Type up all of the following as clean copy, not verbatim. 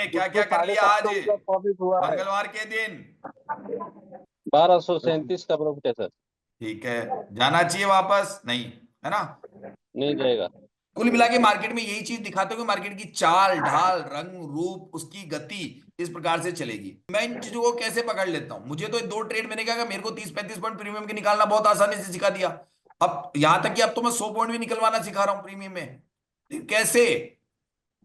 आपने क्या क्या कर लिया आज मंगलवार के दिन? 1237 का प्रॉफिट है सर। ठीक है, जाना चाहिए वापस? नहीं, है ना? नहीं जाएगा। कुल मिला के मार्केट में यही चीज दिखाते हो कि मार्केट की चाल ढाल रंग रूप उसकी गति इस प्रकार से चलेगी। मैं इन चीजों को कैसे पकड़ लेता हूं? मुझे तो 2 ट्रेड मैंने कहा मेरे को 30-35 पॉइंट प्रीमियम के निकालना बहुत आसानी से सिखा दिया। अब यहां तक कि अब तो मैं 100 पॉइंट भी निकलवाना सिखा रहा हूं प्रीमियम में। कैसे?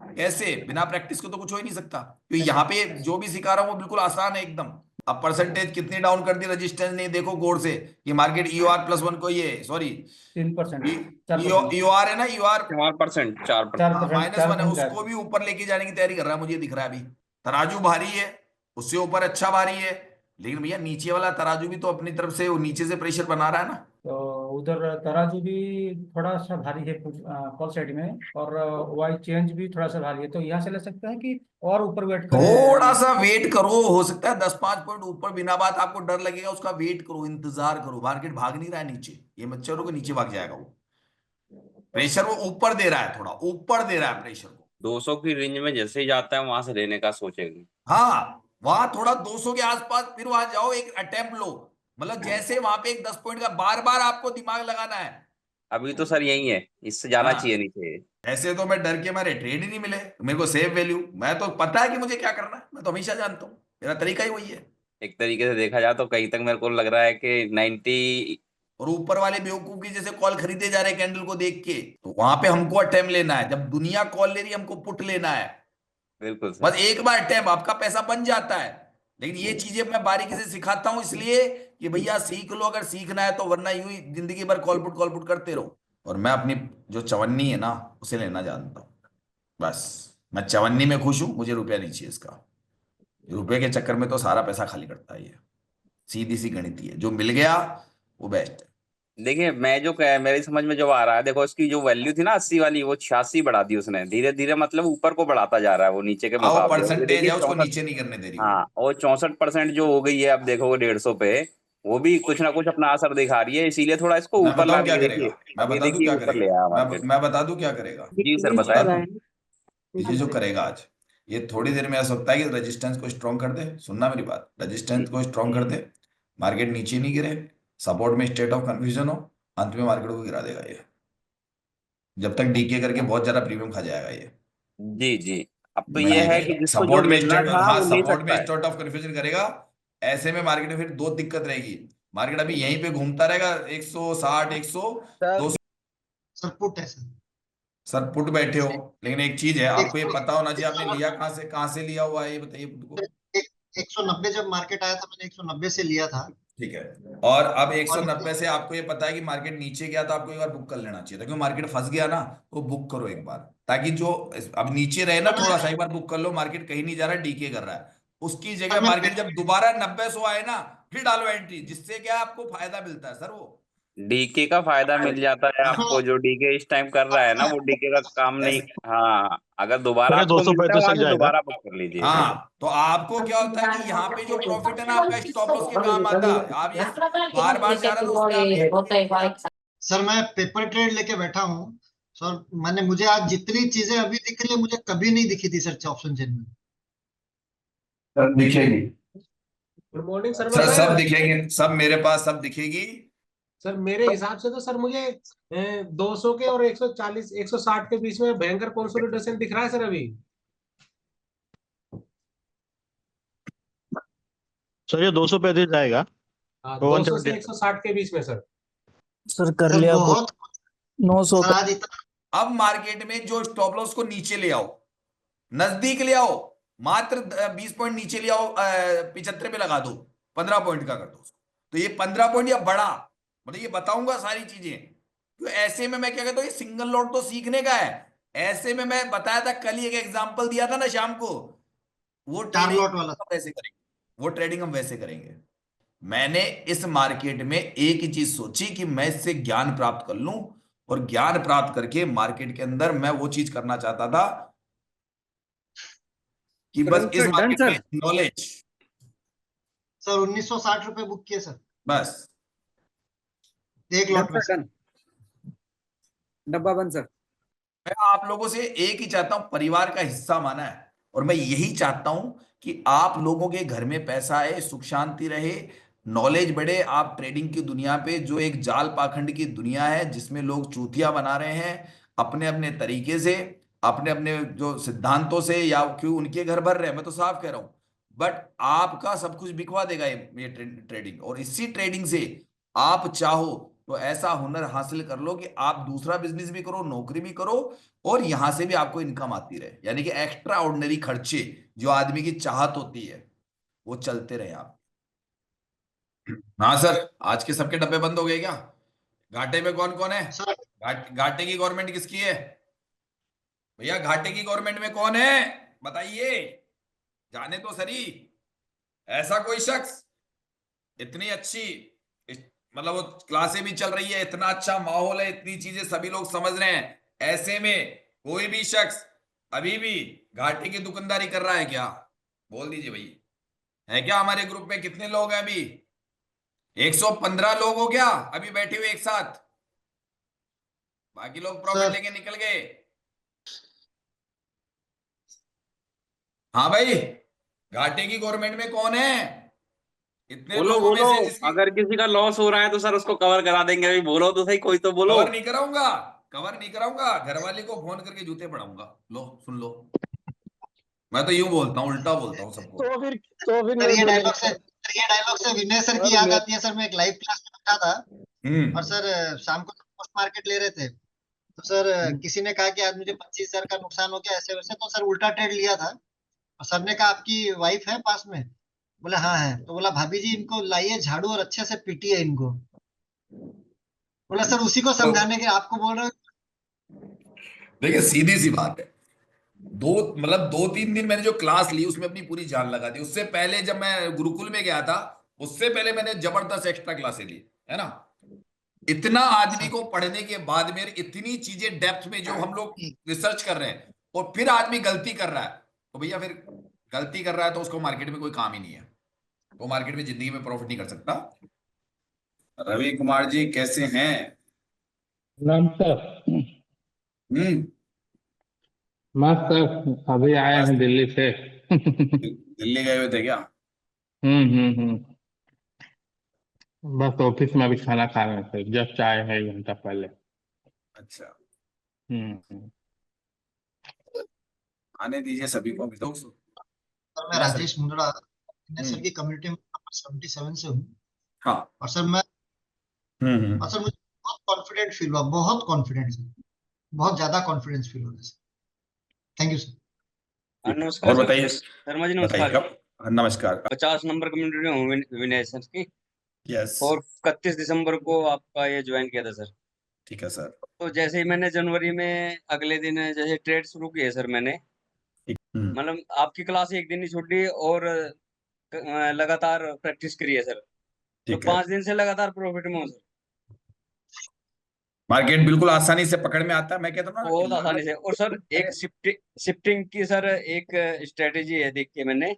कैसे? बिना प्रैक्टिस को तो कुछ हो ही नहीं सकता। तो यहाँ पे जो भी सिखा रहा हूँ वो बिल्कुल आसान है एकदम। अब परसेंटेज कितनी डाउन कर दी रेजिस्टेंस ने, देखो गौर से। ये मार्केट ईओआर +1 को, ये सॉरी 3%, ईओआर है ना, ईओआर 4%, 4%। -1 है, उसको भी ऊपर लेके जाने की तैयारी कर रहा है, मुझे दिख रहा है अभी। तराजू भारी है, उससे ऊपर अच्छा भारी है, लेकिन भैया नीचे वाला तराजू भी तो अपनी तरफ से नीचे से प्रेशर बना रहा है ना। तो उधर तराजू भी थोड़ा सा भारी है कॉल साइड में, और वाई चेंज भी थोड़ा सा भारी है, तो यहाँ से ले सकते हैं कि और ऊपर वेट करें? थोड़ा सा वेट करो, हो सकता है 10-5 पॉइंट ऊपर, बिना बात आपको डर लगेगा उसका। वेट करो, इंतजार करो, मार्केट भाग नहीं रहा है नीचे, ये मत चलो कि नीचे भाग जाएगा। वो प्रेशर वो ऊपर दे रहा है, थोड़ा ऊपर दे रहा है प्रेशर को। 200 की रेंज में जैसे ही जाता है वहां से लेने का सोचेगी। हाँ, वहां थोड़ा 200 के आसपास फिर वहां जाओ, एक अटेम्प्ट लो। मतलब जैसे वहां पे एक 10 पॉइंट का बार बार आपको दिमाग लगाना है। अभी तो सर यही है, इससे जाना हाँ, चाहिए नीचे। ऐसे तो मैं डर के मारे ट्रेड ही नहीं मिले मेरे को सेफ वैल्यू। मैं तो पता है कि मुझे क्या करना है, मैं तो हमेशा जानता हूँ, मेरा तरीका ही वही है। एक तरीके से देखा जाए तो कहीं तक मेरे को लग रहा है कि 90। और ऊपर वाले बेवकूफ की जैसे कॉल खरीदे जा रहे हैं कैंडल को देख के, तो वहां पे हमको अटेम्प्ट लेना है। जब दुनिया कॉल ले रही है हमको पुट लेना है। बिल्कुल बस सर। एक बार अटेम्प्ट, आपका पैसा बन जाता है। लेकिन ये चीजें मैं बारीकी से सिखाता हूं इसलिए कि भैया सीख लो अगर सीखना है तो, वरना यूं ही जिंदगी भर कॉल पुट करते रहो। और मैं अपनी जो चवन्नी है ना उसे लेना जानता हूँ। बस मैं चवन्नी में खुश हूं, मुझे रुपया नहीं चाहिए इसका। रुपये के चक्कर में तो सारा पैसा खाली करता है ये। सीधी सी गणित है, जो मिल गया वो बेस्ट है। देखिए मैं जो मेरी समझ में जो आ रहा है, देखो इसकी जो वैल्यू थी ना 80 वाली, वो 86 बढ़ा दी उसने धीरे धीरे, मतलब ऊपर को बढ़ाता जा रहा है वो नीचे के हाँ, वो मुकाबले। और ये परसेंटेज देखिए है, उसको 64। नीचे नहीं करने दे रही वो। हाँ, और 64% जो हो गई है अब देखोगे 150 पे, वो भी कुछ ना कुछ अपना असर दिखा रही है, इसीलिए थोड़ा इसको मैं ऊपर बताऊं लाने क्या की करेगा? देखिए। मैं अब ये बता दूं देखिए क्या ऊपर ले करेगा? आया मैं मार्केट। मैं बता दूं क्या करेगा? जी सर बता बताएं। दूं? ये जो करेगा आज, ये थोड़ी देर में ऐसा सकता है कि रेजिस्टेंस को स्ट्रॉन्ग कर दे। सुनना मेरी बात, जी रेजिस्टेंस को स्ट्रॉन्ग कर दे, मार्केट नीचे नहीं गिरे, सपोर्ट में स्टेट ऑफ कंफ्यूजन हो, अंत में मार्केट को गिरा देगा ये। जब तक डीके करके बहुत ज्यादा प्रीमियम खा जाएगा ये। जी जी। अब तो मैं ये है कि देखिए जिसको जो सपोर्ट में मिलना स्टेट, था हाँ वो ले सपोर्ट में सकता है। स्टेट ऑफ कंफ्यूजन करेगा। ऐसे में मार्केट में फिर दो दिक्कत रहेगी। मार्केट अभी यहीं पे घूमता रहेगा 160 100 200। सर पुट है सर। सर पुट बैठे हो, लेकिन एक चीज है एक आपको ये पता होना चाहिए, आपने लिया कहाँ से लिया हुआ है ये बताइए पुट को। 190 जब मार्केट आया था मैंने 190 से लिया था। ठीक है, और अब और 190 से आपको ये पता है कि मार्केट नीचे गया तो आपको एक बार बुक कर लेना चाहिए था, क्योंकि मार्केट फंस गया ना तो बुक करो एक बार, ताकि जो अब नीचे रहे ना थोड़ा सा, एक बार बुक कर लो। मार्केट कहीं नहीं जा रहा, डीके कर रहा है, उसकी जगह मैं मार्केट जब दोबारा 90-100 आए ना, फिर डालो एंट्री, जिससे क्या आपको फायदा मिलता है सर वो। डीके का फायदा मिल जाता है आपको, जो डीके इस टाइम कर रहा है ना वो डीके का काम नहीं। ऐसे। हाँ, अगर दोबारा अरे आपको मिलता है 235 वहां तक से जाएगा। दोबारा बुक कर लीजिए। हाँ, तो आपको क्या होता है कि यहाँ पे जो प्रॉफिट है ना आपका, स्टॉप लॉस के काम आता है। आप ये बार बार जा रहा तो उसमें आप सर मैं पेपर ट्रेड लेके बैठा हूँ सर। मैंने मुझे आज जितनी चीजें अभी दिख रही है मुझे कभी नहीं दिखी थी सर ऑप्शन चेन में। दिखेगी गुड मॉर्निंग सर। सर, सब दिखेगी, सब मेरे पास सब दिखेगी। सर मेरे हिसाब से तो सर मुझे 200 के और 140 160 के बीच में भयंकर कंसोलिडेशन दिख रहा है सर अभी। सर ये 200 पे जाएगा। हाँ, तो 200 से 170 160 के बीच में सर। सर कर सर लिया बहुत 900 सर का। आज इतना अब मार्केट में जो स्टॉप लॉस को नीचे ले आओ, नजदीक ले आओ, मात्र 20 पॉइंट नीचे ले आओ, 75 पे लगा दो, 15 पॉइंट का कर दो उसको। तो ये 15 पॉइंट या बड़ा, मतलब ये बताऊंगा सारी चीजें। तो ऐसे में मैं क्या कहता हूँ, ये सिंगल लॉट तो सीखने का है। ऐसे में मैं बताया था कल ही, एक एग्जांपल दिया था ना शाम को, वो 4 ट्रेडिंग लॉट वाला। हम वैसे करेंगे, वो ट्रेडिंग हम वैसे करेंगे। मैंने इस मार्केट में एक ही चीज सोची कि मैं इससे ज्ञान प्राप्त कर लूं, और ज्ञान प्राप्त करके मार्केट के अंदर मैं वो चीज करना चाहता था कि बस इस मार्केट में नॉलेज। सर 1960 रुपए बुक किए सर बस एक लॉट में सर। डब्बा बंद सर। मैं आप लोगों से एक ही चाहता हूं, परिवार का हिस्सा माना है। और मैं यही चाहता हूं कि आप लोगों के घर में पैसा आए, सुख शांति रहे, नॉलेज बढ़े। आप ट्रेडिंग की दुनिया पे, जो एक जाल पाखंड की दुनिया है जिसमें लोग चूतिया बना रहे हैं अपने अपने तरीके से, अपने अपने जो सिद्धांतों से, या क्यों उनके घर भर रहे हैं, मैं तो साफ कह रहा हूं। बट आपका सब कुछ बिकवा देगा ये ट्रेडिंग, और इसी ट्रेडिंग से आप चाहो तो ऐसा हुनर हासिल कर लो कि आप दूसरा बिजनेस भी करो, नौकरी भी करो, और यहां से भी आपको इनकम आती रहे। यानी कि एक्स्ट्रा ऑर्डिनरी खर्चे जो आदमी की चाहत होती है वो चलते रहे आप। हाँ सर, आज के सबके डब्बे बंद हो गए क्या? घाटे में कौन कौन है? सर घाटे की गवर्नमेंट किसकी है भैया? घाटे की गवर्नमेंट में कौन है बताइए, जाने तो सही। ऐसा कोई शख्स, इतनी अच्छी मतलब वो क्लासें भी चल रही है, इतना अच्छा माहौल है, इतनी चीजें सभी लोग समझ रहे हैं, ऐसे में कोई भी शख्स अभी भी घाटे की दुकानदारी कर रहा है क्या? बोल दीजिए भाई, है क्या? हमारे ग्रुप में कितने लोग हैं अभी? 115 लोग हो क्या अभी बैठे हुए एक साथ? बाकी लोग प्रॉफिट सर लेके निकल गए। हाँ भाई, घाटे की गवर्नमेंट में कौन है इतने बोलो लोगों में बोलो, से जिसकी? अगर किसी का लॉस हो रहा है तो सर उसको कवर करा देंगे। अभी बोलो तो सही, कोई तो बोलो। कवर नहीं कराऊंगा, कवर नहीं कराऊंगा, घरवाली को फोन करके जूते पड़ाऊंगा। लो सुन लो, मैं तो यूं बोलता हूँ, उल्टा बोलता हूँ सबको। तो फिर सर नहीं ये बोलेंगे डायलॉग से ये डायलॉग से विनय सर की सर याद मैं आती है। सर मैं एक लाइव क्लास में बैठा था, और हम्म। सर शाम को पोस्ट मार्केट ले रहे थे। तो सर किसी ने कहा कि आज मुझे 25,000 का नुकसान हो गया, ऐसे वैसे। तो सर उल्टा ट्रेड लिया था, और सर ने कहा आपकी वाइफ है पास में? बोले हाँ है। तो बोला भाभी जी इनको लाइए झाड़ू और अच्छे से पीटिए इनको। बोला सर उसी को तो समझाने के आपको बोल रहे हो। देखिए, सीधी सी बात है, दो मतलब 2-3 दिन मैंने जो क्लास ली उसमें अपनी पूरी जान लगा दी। उससे पहले जब मैं गुरुकुल में गया था, उससे पहले मैंने जबरदस्त एक्स्ट्रा क्लासें ली, है ना। इतना आदमी सर को पढ़ने के बाद में इतनी चीजें डेप्थ में जो हम लोग रिसर्च कर रहे हैं, और फिर आदमी गलती कर रहा है, तो भैया फिर गलती कर रहा है तो उसको मार्केट में कोई काम ही नहीं है। वो मार्केट में जिंदगी में प्रॉफिट नहीं कर सकता। रवि कुमार जी कैसे हैं? प्रणाम सर। हम्म। मस्त सर, अभी आए बस हैं दिल्ली से। दिल्ली गए हुए थे क्या? हम्म। बस ऑफिस में अभी खाना खा रहे थे, जस्ट आए हैं 1 घंटा पहले। अच्छा, हम्म। आने दीजिए सभी को अभी तो। सर मैं मैं सर। राजेश मुंद्रा विनय सर हम्म। की कम्युनिटी में 77 से हूँ। हाँ। और सर मैं और सर मुझे बहुत कॉन्फिडेंट फील हुआ, बहुत कॉन्फिडेंट सर, बहुत ज्यादा कॉन्फिडेंस फील हो रहा है सर। Thank you sir. नमस्कार और सर। बताइए। शर्मा जी बताइए नमस्कार। कब? नमस्कार। 50 नंबर कम्युनिटी में हूँ विनय सर की। यस। और 31 दिसंबर को आपका ये ज्वाइन किया था सर। ठीक है सर। तो जैसे ही मैंने जनवरी में अगले दिन जैसे ट्रेड शुरू किए सर मैंने, ठीक। मतलब आपकी क्लास एक दिन ही छुट्टी और लगातार प्रैक्टिस करी है सर। तो ठीक है। 5 दिन से लगातार प्रॉफिट में हूँ सर। मार्केट बिल्कुल आसानी से पकड़ में आता है, मैं कहता हूँ ना कि बहुत आसानी से। और सर एक शिफ्टिंग की सर एक स्ट्रेटेजी है, देख के मैंने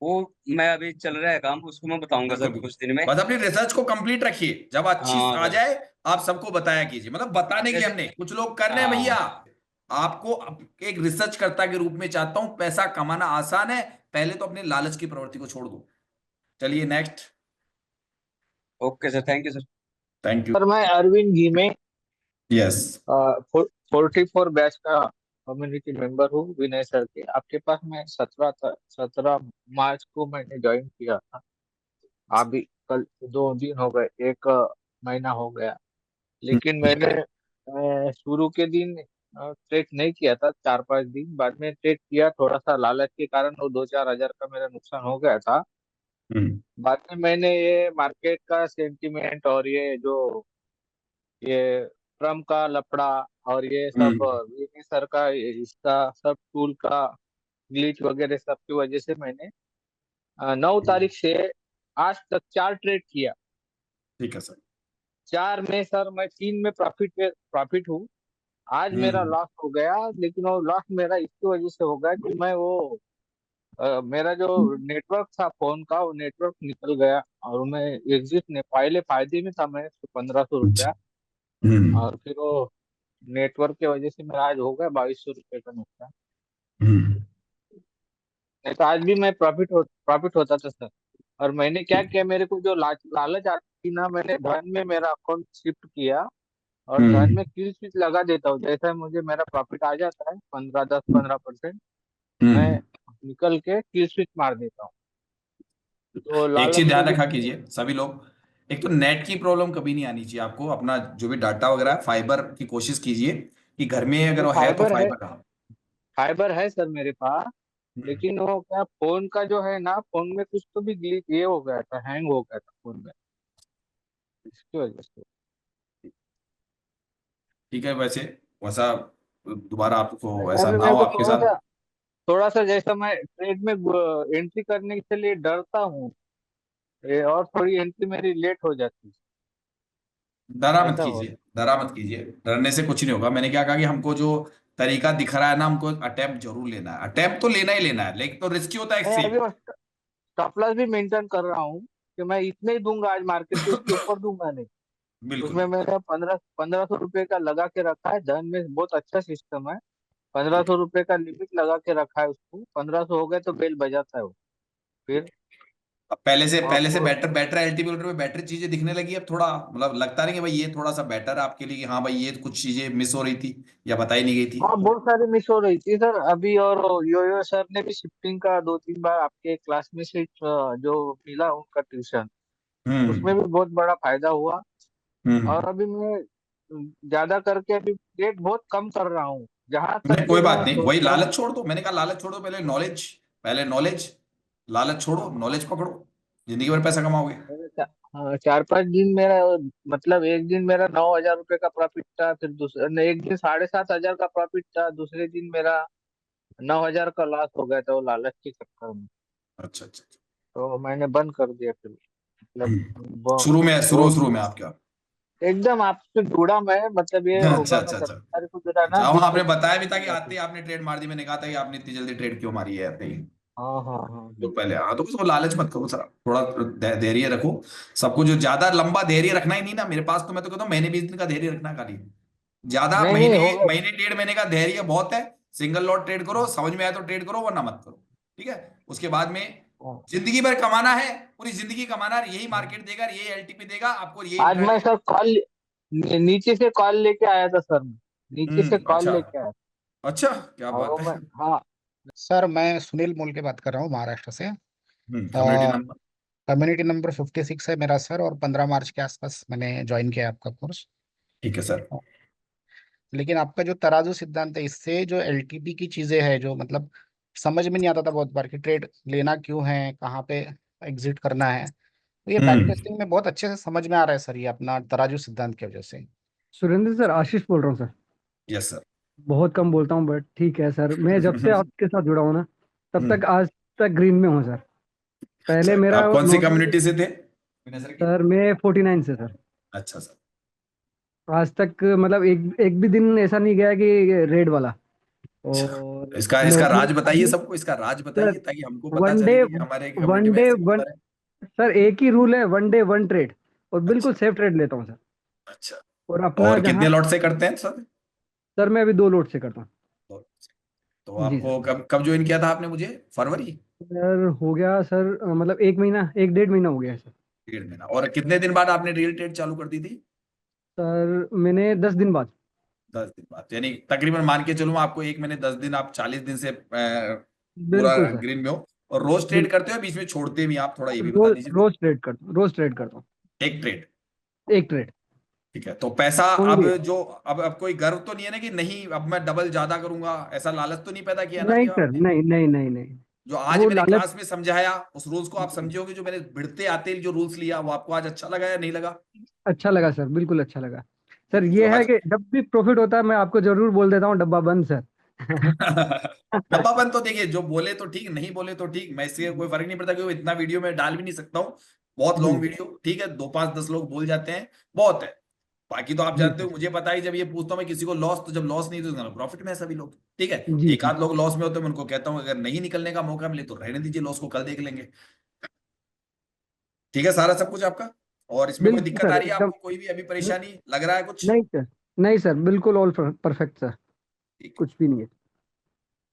वो, मैं अभी चल रहा है काम, उसको मैं बताऊंगा बिल्कुल सर बिल्कुल। कुछ दिन में। बस अपनी रिसर्च को कंप्लीट रखिए, जब अच्छी हाँ आ सर। जाए आप सबको बताया कीजिए। मतलब बताने के लिए जैसे हमने, कुछ लोग कर रहे हैं हाँ भैया। आपको एक रिसर्च कर्ता के रूप में चाहता हूं, पैसा कमाना आसान है, पहले तो अपने लालच की प्रवृत्ति को छोड़ दो। चलिए next. Okay sir, thank you sir. Thank you. Sir मैं अरविंद जी में यस। 44 बैच का कम्युनिटी मेंबर हूँ विनय सर के। आपके पास मैं 17 मार्च को मैंने ज्वाइन किया था। अभी कल 2 दिन हो गए, एक महीना हो गया। लेकिन मैंने शुरू के दिन ट्रेड नहीं किया था, 4-5 दिन बाद में ट्रेड किया। थोड़ा सा लालच के कारण वो 2-4 हजार का मेरा नुकसान हो गया था। बाद में मैंने ये मार्केट का सेंटीमेंट और ये ट्रम्प का लफड़ा और ये सब वीके सर का इसका सब टूल का ग्लिच वगैरह सब की वजह से मैंने 9 तारीख से आज तक 4 ट्रेड किया। ठीक है सर। 4 में सर मैं 3 में प्रॉफिट हूँ। आज मेरा हम्म। लॉस हो गया, लेकिन वो लॉस मेरा इसकी वजह से हो गया कि मैं वो मेरा जो नेटवर्क था फोन का, वो नेटवर्क निकल गया और मैं एग्जिट ने पहले फायदे में था मैं 1500 रुपया। और फिर वो नेटवर्क की वजह से मेरा आज हो गया 2200 रुपये का नुकसान। हम्म। नहीं तो आज भी मैं प्रॉफिट होता था सर। और मैंने क्या किया, मेरे को जो लालच आती थी ना, मैंने धन में मेरा अकाउंट शिफ्ट किया और धन में किल स्विच लगा देता हूँ। जैसा मुझे मेरा प्रॉफिट आ जाता है 15% मैं निकल के किल स्विच मार देता हूँ। तो एक चीज लालच ध्यान में भी रखा कीजिए सभी लोग, एक तो नेट की प्रॉब्लम कभी नहीं आनी चाहिए आपको। अपना जो भी डाटा वगैरह है, फाइबर की कोशिश कीजिए कि घर में अगर नहीं, वो है तो फाइबर का। फाइबर है सर मेरे पास। हम्म। लेकिन वो क्या, फोन का जो है ना, फोन में कुछ तो भी ग्लिच ये हो गया था, हैंग हो गया था फोन में, इसकी वजह से। ठीक है, वैसे वैसा दोबारा आपको ऐसा अभी ना मेरे हो को आपके साथ। थोड़ा सा जैसा मैं ट्रेड में एंट्री करने के लिए डरता हूँ, और थोड़ी एंट्री मेरी लेट हो जाती है, डरा मत ऐसा हो। कीजिए, डरा मत कीजिए, डरने से कुछ नहीं होगा। मैंने क्या कहा कि हमको जो तरीका दिख रहा है ना, हमको अटेम्प्ट जरूर लेना है, अटेम्प्ट तो लेना ही लेना है, लेकिन तो रिस्की होता है मैं एक्सट्रीम। अभी स्टॉप लॉस भी मेंटेन कर रहा हूँ कि मैं इतने ही दूंगा आज मार्केट के, उसके ऊपर दूंगा नहीं। बिल्कुल उसमें बिल्कुल। मैंने 1500 रुपये का लगा के रखा है, धन में बहुत अच्छा सिस्टम है। पंद्रह ठीक है। सौ रुपये का लिमिट लगा के रखा है उसको, 1500 हो गए तो बेल बजाता है वो फिर। अब पहले से अब बेटर बेटर एलटीवी में बेटर चीजें दिखने लगी। अब थोड़ा मतलब लगता नहीं कि भाई ये थोड़ा सा बेटर है आपके लिए, कि हाँ भाई ये कुछ चीजें मिस हो रही थी या बताई नहीं गई थी। हाँ, बहुत सारी मिस हो रही थी सर अभी। और यो सर ने भी शिफ्टिंग का 2-3 बार आपके क्लास में से जो मिला उनका ट्यूशन, उसमें हम्म भी बहुत बड़ा फायदा हुआ। और हम्म। अभी मैं ज्यादा करके अभी रेट बहुत कम कर रहा हूँ, जहां तक नहीं कि कोई बात मैं नहीं, वही सोचता हूँ। लालच छोड़ दो। मैंने कहा लालच छोड़ो, पहले नॉलेज, लालच छोड़ो, नॉलेज पकड़ो, जिंदगी भर पैसा कमाओगे। मैंने 4-5 दिन मेरा, मतलब एक दिन मेरा 9,000 रुपये का प्रॉफिट था, फिर दूसरे नहीं, एक दिन 7,500 का प्रॉफिट था, दूसरे दिन मेरा 9,000 का लॉस हो गया था वो लालच के चक्कर में। अच्छा अच्छा अच्छा। तो मैंने बंद कर दिया फिर, मतलब वो शुरू वो में आप क्या। एकदम आपसे जुड़ा मैं, मतलब ये अच्छा होगा मैं अच्छा अच्छा 17 तारीख को जुड़ा ना, अच्छा। हाँ 20 आपने 25 बताया भी था को कि जुड़ा आते फिर। ही आपने ट्रेड मार दी। मैंने कहा था कि आपने इतनी जल्दी ट्रेड क्यों मारी है आते ही। हाँ हाँ हाँ, तो बिल्कुल। पहले हाँ, तो उसको लालच मत करो सर, थोड़ा धैर्य रखो। सबको जो ज्यादा लंबा धैर्य रखना ही नहीं ना मेरे पास, तो मैं तो कहता हूँ महीने 20 दिन का धैर्य रखना खाली। ज्यादा नहीं नहीं महीने होगा। महीने 1.5 महीने का धैर्य बहुत है। सिंगल लॉट ट्रेड करो, समझ में आया तो ट्रेड करो, वरना मत करो। ठीक है, उसके बाद में हाँ, जिंदगी भर कमाना है, पूरी जिंदगी कमाना है, यही मार्केट देगा, यही एलटीपी देगा आपको, यही आज मैं इंट्राडे। सर नीचे से कॉल लेके आया था सर, मैं नीचे से कॉल अच्छा लेके आया अच्छा, क्या था, और बात वो है। मैं, हाँ। सर मैं सुनील मोल के बात कर रहा हूँ महाराष्ट्र से। Community number. कम्युनिटी नंबर 56 है मेरा सर, और 15 मार्च के आसपास मैंने ज्वाइन किया आपका कोर्स। ठीक है सर। लेकिन आपका जो तराजू सिद्धांत है, इससे जो एलटीपी की चीजें हैं, जो मतलब समझ में नहीं आता था बहुत बार कि ट्रेड लेना क्यों है, कहाँ पे एग्जिट करना है, तो ये बैक हम्म। टेस्टिंग में बहुत अच्छे से समझ में आ रहा है सर, ये अपना तराजू सिद्धांत की वजह से। सुरेंद्र सर, आशीष बोल रहा हूँ सर। Yes sir. बहुत कम बोलता हूँ बट ठीक है सर। मैं जब से आपके साथ जुड़ा हूँ ना, तब तक आज तक ग्रीन में हूँ सर। अच्छा, पहले मेरा आप कौन सी नॉर्मल, कम्युनिटी से थे विनय सर की। सर मैं 49 से सर। अच्छा सर। आज तक मतलब एक भी दिन ऐसा नहीं गया कि रेड वाला। अच्छा, और इसका इसका नॉर्मल राज बताइए अभी सबको, इसका राज सर, बताइए ताकि हमको पता वन चले डे कि हमारे कम्युनिटी वन में डे ऐसे वन बंदा है। सर एक ही रूल है, वन डे वन ट्रेड, और बिल्कुल अच्छा सेफ ट्रेड लेता हूँ सर। अच्छा। और अपना और जहाँ, कितने लॉट से करते हैं सर। सर मैं अभी 2 लोड से करता हूँ। तो जी आपको सर। कब कब ज्वाइन किया था आपने मुझे, फरवरी। सर हो गया सर, मतलब 1 महीना, 1 डेढ़ महीना हो गया है सर। 1.5 महीना। और कितने दिन बाद आपने रियल ट्रेड चालू कर दी थी। सर मैंने 10 दिन बाद। 10 दिन बाद, यानी तकरीबन मान के चलूँ आपको 1 महीने 10 दिन, आप 40 दिन से पूरा बिल्कुल सर। ग्रीन में हो। और रोज ट्रेड बिल्कुल। करते हो, बीच में छोड़ते भी आप, थोड़ा ये भी बता रोज दीजिए। रोज ट्रेड करता हूँ, रोज ट्रेड करता हूँ। एक ट्रेड। एक ट्रेड ठीक है, तो पैसा अब ओनली। जो, अब कोई गर्व तो नहीं है ना कि नहीं अब मैं डबल ज्यादा करूंगा, ऐसा लालच तो नहीं पैदा किया ना अभी नहीं सर, आपने। नहीं नहीं नहीं नहीं। जो आज वो मैंने लालच। क्लास में समझाया उस रूल्स को आप समझे होगे, जो मैंने भिड़ते आते जो रूल्स लिया वो आपको आज अच्छा लगा या नहीं लगा। अच्छा लगा सर, बिल्कुल अच्छा लगा। सर जो ये है आज कि जब भी प्रॉफिट होता है मैं आपको जरूर बोल देता हूँ डब्बा बंद सर। डब्बाबंद तो देखिए, जो बोले तो ठीक, नहीं बोले तो ठीक, मैं इससे कोई फर्क नहीं पड़ता, क्योंकि इतना वीडियो में डाल भी नहीं सकता हूँ। बहुत जी लॉन्ग वीडियो, ठीक है, 2 5 10 लोग बोल जाते हैं, बहुत है। बाकी तो आप जी जानते हो, सर। मुझे पता ही, जब ये पूछता हूँ मैं किसी को लॉस, तो जब लॉस नहीं तो प्रॉफिट में है सभी लोग। ठीक है, जी एक सर। आध लोग लॉस में होते हैं, मैं उनको कहता हूँ अगर नहीं निकलने का मौका मिले तो रहने दीजिए, लॉस को कल देख लेंगे। ठीक है, सारा सब कुछ आपका। और इसमें कोई बिल्कुल दिक्कत आ सर, रही है एकदम। आपको, कोई भी अभी परेशानी लग रहा है कुछ। नहीं सर, नहीं सर, बिल्कुल ऑल परफेक्ट सर। ठीक है। कुछ भी नहीं है।